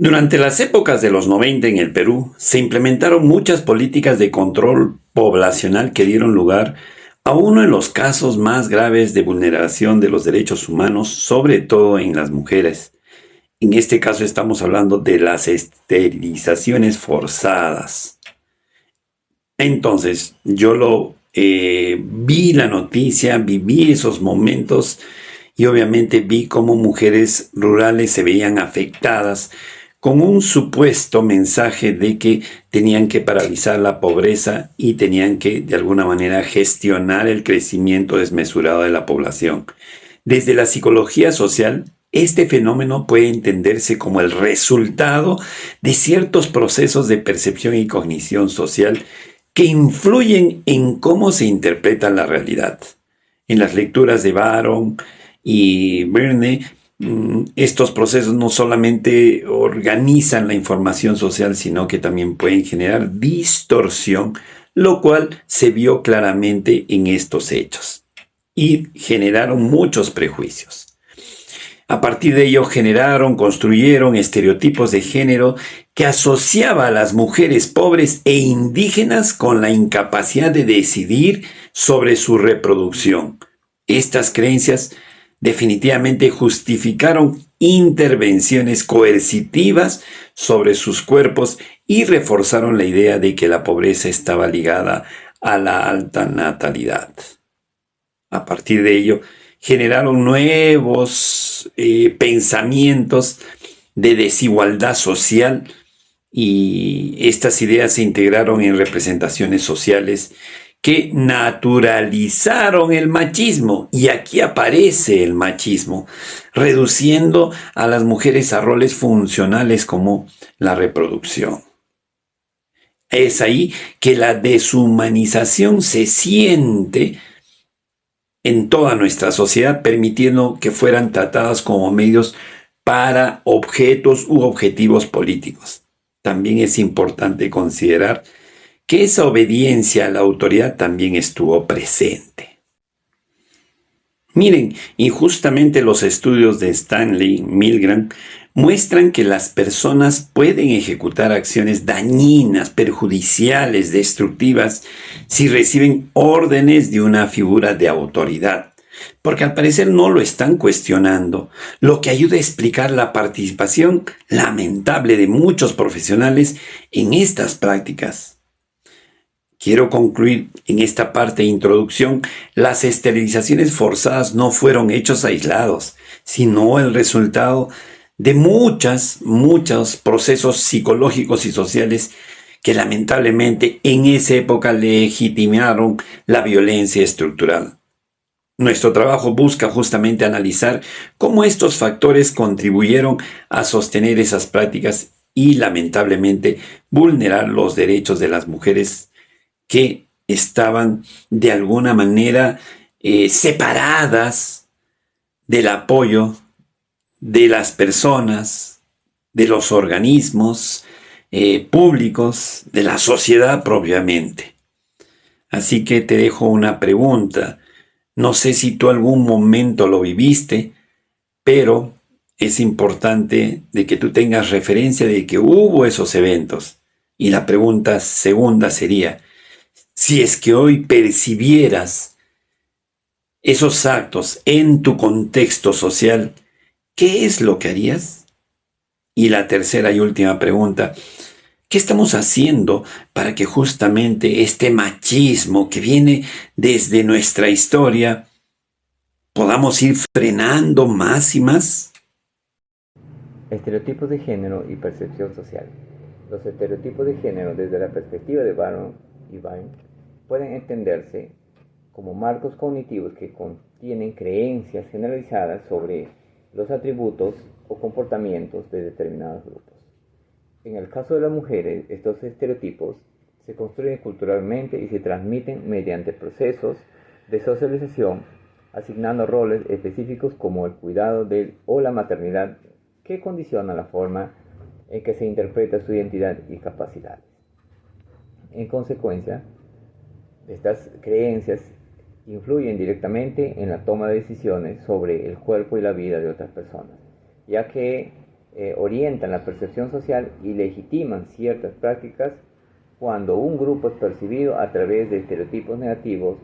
Durante las épocas de los 90 en el Perú, se implementaron muchas políticas de control poblacional que dieron lugar a uno de los casos más graves de vulneración de los derechos humanos, sobre todo en las mujeres. En este caso estamos hablando de las esterilizaciones forzadas. Entonces, vi la noticia, viví esos momentos y obviamente vi cómo mujeres rurales se veían afectadas con un supuesto mensaje de que tenían que paralizar la pobreza y tenían que de alguna manera gestionar el crecimiento desmesurado de la población. Desde la psicología social, este fenómeno puede entenderse como el resultado de ciertos procesos de percepción y cognición social que influyen en cómo se interpreta la realidad. En las lecturas de Baron y Verne, estos procesos no solamente organizan la información social, sino que también pueden generar distorsión, lo cual se vio claramente en estos hechos y generaron muchos prejuicios. A partir de ello construyeron estereotipos de género que asociaba a las mujeres pobres e indígenas con la incapacidad de decidir sobre su reproducción. Estas creencias definitivamente justificaron intervenciones coercitivas sobre sus cuerpos y reforzaron la idea de que la pobreza estaba ligada a la alta natalidad. A partir de ello, generaron nuevos pensamientos de desigualdad social y estas ideas se integraron en representaciones sociales que naturalizaron el machismo. Y aquí aparece el machismo, reduciendo a las mujeres a roles funcionales como la reproducción. Es ahí que la deshumanización se siente en toda nuestra sociedad, permitiendo que fueran tratadas como medios para objetos u objetivos políticos. También es importante considerar que esa obediencia a la autoridad también estuvo presente. Miren, injustamente los estudios de Stanley Milgram muestran que las personas pueden ejecutar acciones dañinas, perjudiciales, destructivas, si reciben órdenes de una figura de autoridad, porque al parecer no lo están cuestionando, lo que ayuda a explicar la participación lamentable de muchos profesionales en estas prácticas. Quiero concluir en esta parte de introducción, las esterilizaciones forzadas no fueron hechos aislados, sino el resultado de muchos procesos psicológicos y sociales que lamentablemente en esa época legitimaron la violencia estructural. Nuestro trabajo busca justamente analizar cómo estos factores contribuyeron a sostener esas prácticas y lamentablemente vulnerar los derechos de las mujeres que estaban de alguna manera separadas del apoyo de las personas, de los organismos públicos, de la sociedad propiamente. Así que te dejo una pregunta. No sé si tú algún momento lo viviste, pero es importante de que tú tengas referencia de que hubo esos eventos. Y la pregunta segunda sería, si es que hoy percibieras esos actos en tu contexto social, ¿qué es lo que harías? Y la tercera y última pregunta, ¿qué estamos haciendo para que justamente este machismo que viene desde nuestra historia podamos ir frenando más y más? Estereotipos de género y percepción social. Los estereotipos de género desde la perspectiva de Baron y Vine pueden entenderse como marcos cognitivos que contienen creencias generalizadas sobre los atributos o comportamientos de determinados grupos. En el caso de las mujeres, estos estereotipos se construyen culturalmente y se transmiten mediante procesos de socialización, asignando roles específicos como el cuidado o la maternidad que condicionan la forma en que se interpreta su identidad y capacidades. En consecuencia, estas creencias influyen directamente en la toma de decisiones sobre el cuerpo y la vida de otras personas, ya que orientan la percepción social y legitiman ciertas prácticas cuando un grupo es percibido a través de estereotipos negativos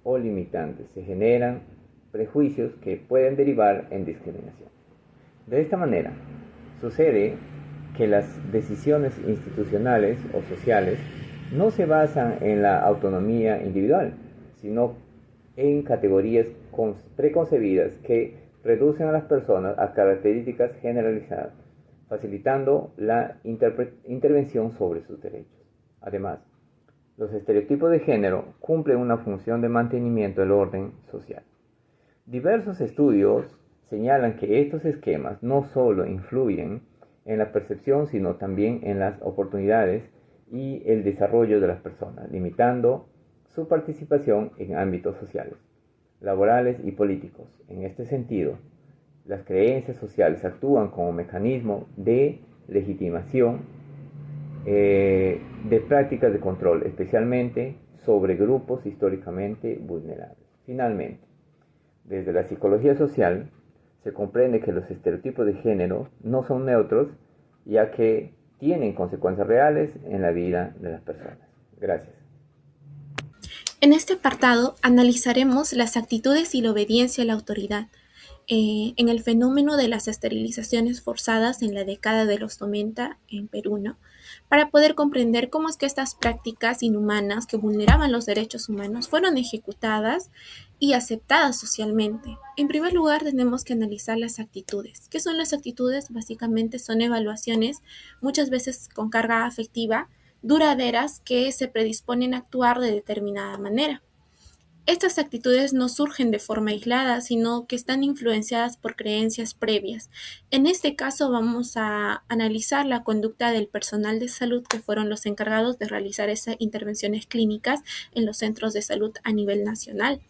o limitantes. Se generan prejuicios que pueden derivar en discriminación. De esta manera, sucede que las decisiones institucionales o sociales no se basan en la autonomía individual, sino en categorías preconcebidas que reducen a las personas a características generalizadas, facilitando la intervención sobre sus derechos. Además, los estereotipos de género cumplen una función de mantenimiento del orden social. Diversos estudios señalan que estos esquemas no solo influyen en la percepción, sino también en las oportunidades y el desarrollo de las personas, limitando su participación en ámbitos sociales, laborales y políticos. En este sentido, las creencias sociales actúan como mecanismo de legitimación de prácticas de control, especialmente sobre grupos históricamente vulnerables. Finalmente, desde la psicología social, se comprende que los estereotipos de género no son neutros, ya que tienen consecuencias reales en la vida de las personas. Gracias. En este apartado analizaremos las actitudes y la obediencia a la autoridad en el fenómeno de las esterilizaciones forzadas en la década de los 90 en Perú, ¿no? Para poder comprender cómo es que estas prácticas inhumanas que vulneraban los derechos humanos fueron ejecutadas y aceptadas socialmente. En primer lugar, tenemos que analizar las actitudes. ¿Qué son las actitudes? Básicamente son evaluaciones, muchas veces con carga afectiva, duraderas, que se predisponen a actuar de determinada manera. Estas actitudes no surgen de forma aislada, sino que están influenciadas por creencias previas. En este caso vamos a analizar la conducta del personal de salud que fueron los encargados de realizar esas intervenciones clínicas en los centros de salud a nivel nacional.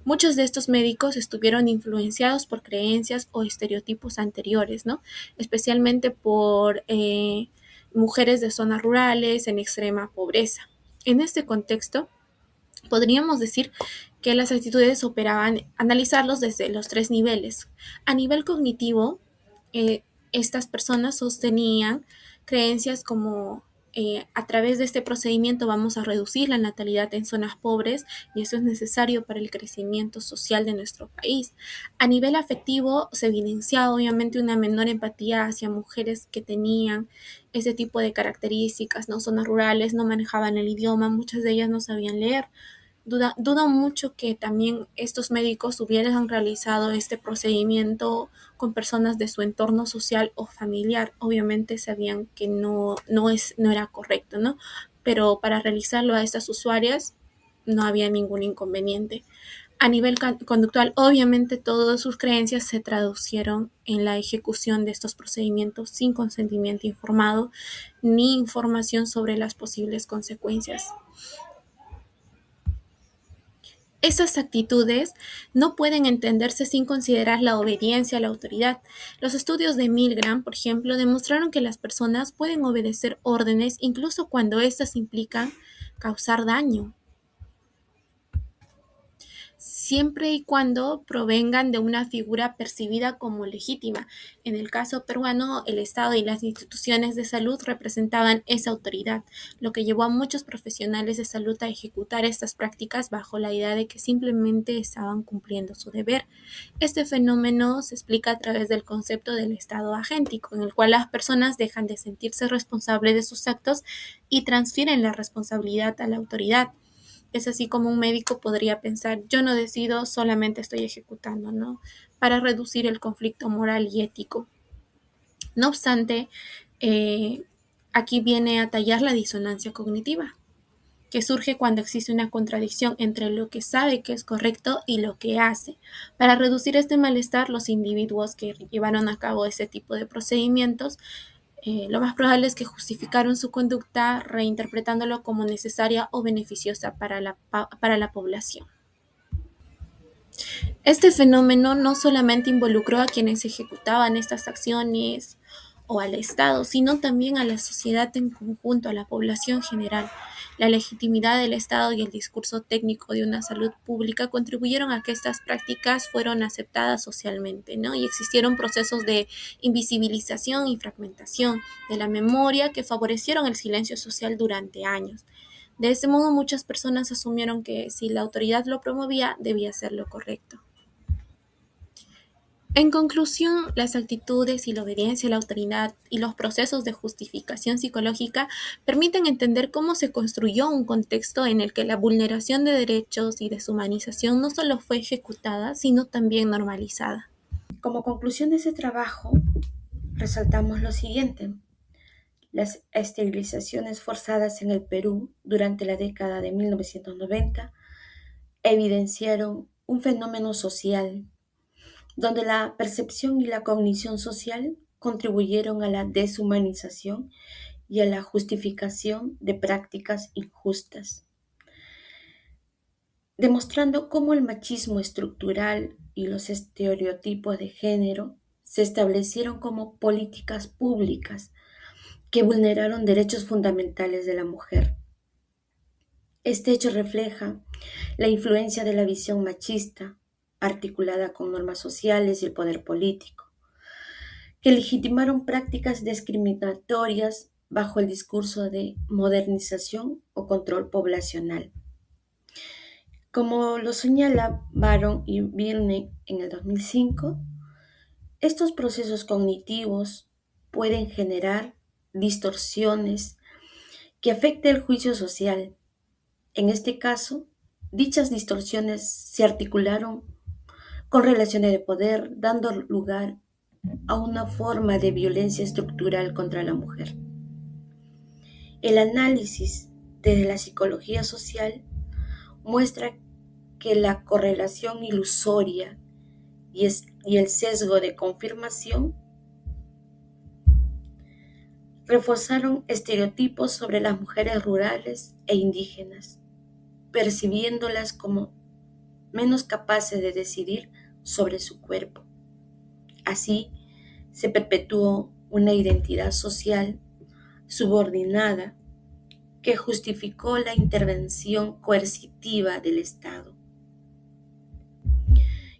Muchos de estos médicos estuvieron influenciados por creencias o estereotipos anteriores, ¿no? Especialmente por mujeres de zonas rurales en extrema pobreza. En este contexto, podríamos decir que las actitudes operaban, analizarlos desde los 3 niveles. A nivel cognitivo, estas personas sostenían creencias como a través de este procedimiento vamos a reducir la natalidad en zonas pobres y eso es necesario para el crecimiento social de nuestro país. A nivel afectivo se evidenciaba obviamente una menor empatía hacia mujeres que tenían ese tipo de características, ¿no? Zonas rurales, no manejaban el idioma, muchas de ellas no sabían leer. Dudo mucho que también estos médicos hubieran realizado este procedimiento con personas de su entorno social o familiar. Obviamente sabían que no era correcto, ¿no? Pero para realizarlo a estas usuarias no había ningún inconveniente. A nivel conductual, obviamente todas sus creencias se traducieron en la ejecución de estos procedimientos sin consentimiento informado ni información sobre las posibles consecuencias. Esas actitudes no pueden entenderse sin considerar la obediencia a la autoridad. Los estudios de Milgram, por ejemplo, demostraron que las personas pueden obedecer órdenes incluso cuando éstas implican causar daño, siempre y cuando provengan de una figura percibida como legítima. En el caso peruano, el Estado y las instituciones de salud representaban esa autoridad, lo que llevó a muchos profesionales de salud a ejecutar estas prácticas bajo la idea de que simplemente estaban cumpliendo su deber. Este fenómeno se explica a través del concepto del estado agéntico, en el cual las personas dejan de sentirse responsables de sus actos y transfieren la responsabilidad a la autoridad. Es así como un médico podría pensar, yo no decido, solamente estoy ejecutando, ¿no? Para reducir el conflicto moral y ético. No obstante, aquí viene a tallar la disonancia cognitiva, que surge cuando existe una contradicción entre lo que sabe que es correcto y lo que hace. Para reducir este malestar, los individuos que llevaron a cabo ese tipo de procedimientos lo más probable es que justificaron su conducta reinterpretándolo como necesaria o beneficiosa para la población. Este fenómeno no solamente involucró a quienes ejecutaban estas acciones o al Estado, sino también a la sociedad en conjunto, a la población general. La legitimidad del Estado y el discurso técnico de una salud pública contribuyeron a que estas prácticas fueron aceptadas socialmente, ¿no? Y existieron procesos de invisibilización y fragmentación de la memoria que favorecieron el silencio social durante años. De este modo, muchas personas asumieron que si la autoridad lo promovía, debía ser lo correcto. En conclusión, las actitudes y la obediencia a la autoridad y los procesos de justificación psicológica permiten entender cómo se construyó un contexto en el que la vulneración de derechos y deshumanización no solo fue ejecutada, sino también normalizada. Como conclusión de ese trabajo, resaltamos lo siguiente. Las esterilizaciones forzadas en el Perú durante la década de 1990 evidenciaron un fenómeno social donde la percepción y la cognición social contribuyeron a la deshumanización y a la justificación de prácticas injustas, demostrando cómo el machismo estructural y los estereotipos de género se establecieron como políticas públicas que vulneraron derechos fundamentales de la mujer. Este hecho refleja la influencia de la visión machista, articulada con normas sociales y el poder político, que legitimaron prácticas discriminatorias bajo el discurso de modernización o control poblacional. Como lo señala Baron y Birne en el 2005, estos procesos cognitivos pueden generar distorsiones que afecten el juicio social. En este caso, dichas distorsiones se articularon con relaciones de poder, dando lugar a una forma de violencia estructural contra la mujer. El análisis desde la psicología social muestra que la correlación ilusoria y el sesgo de confirmación reforzaron estereotipos sobre las mujeres rurales e indígenas, percibiéndolas como menos capaces de decidir sobre su cuerpo. Así, se perpetuó una identidad social subordinada que justificó la intervención coercitiva del Estado.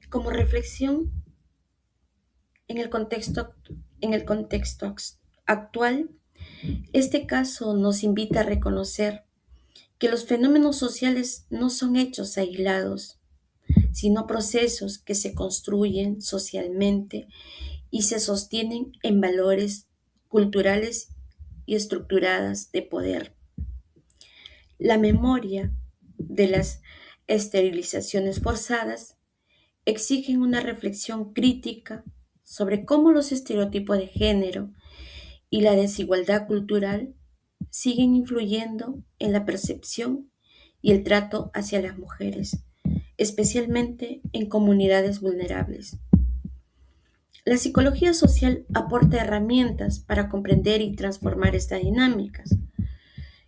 Como reflexión, en el contexto actual, este caso nos invita a reconocer que los fenómenos sociales no son hechos aislados, sino procesos que se construyen socialmente y se sostienen en valores culturales y estructuradas de poder. La memoria de las esterilizaciones forzadas exigen una reflexión crítica sobre cómo los estereotipos de género y la desigualdad cultural siguen influyendo en la percepción y el trato hacia las mujeres, especialmente en comunidades vulnerables. La psicología social aporta herramientas para comprender y transformar estas dinámicas,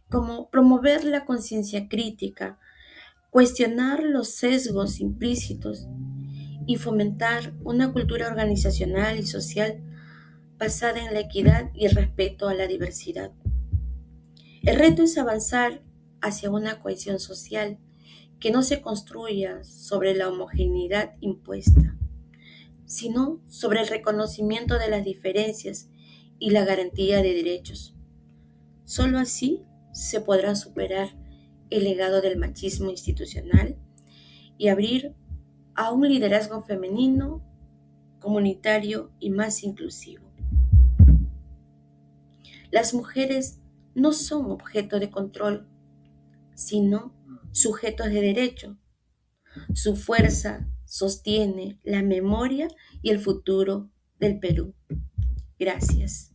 como promover la conciencia crítica, cuestionar los sesgos implícitos y fomentar una cultura organizacional y social basada en la equidad y el respeto a la diversidad. El reto es avanzar hacia una cohesión social que no se construya sobre la homogeneidad impuesta, sino sobre el reconocimiento de las diferencias y la garantía de derechos. Solo así se podrá superar el legado del machismo institucional y abrir a un liderazgo femenino, comunitario y más inclusivo. Las mujeres no son objeto de control, sino sujetos de derecho. Su fuerza sostiene la memoria y el futuro del Perú. Gracias.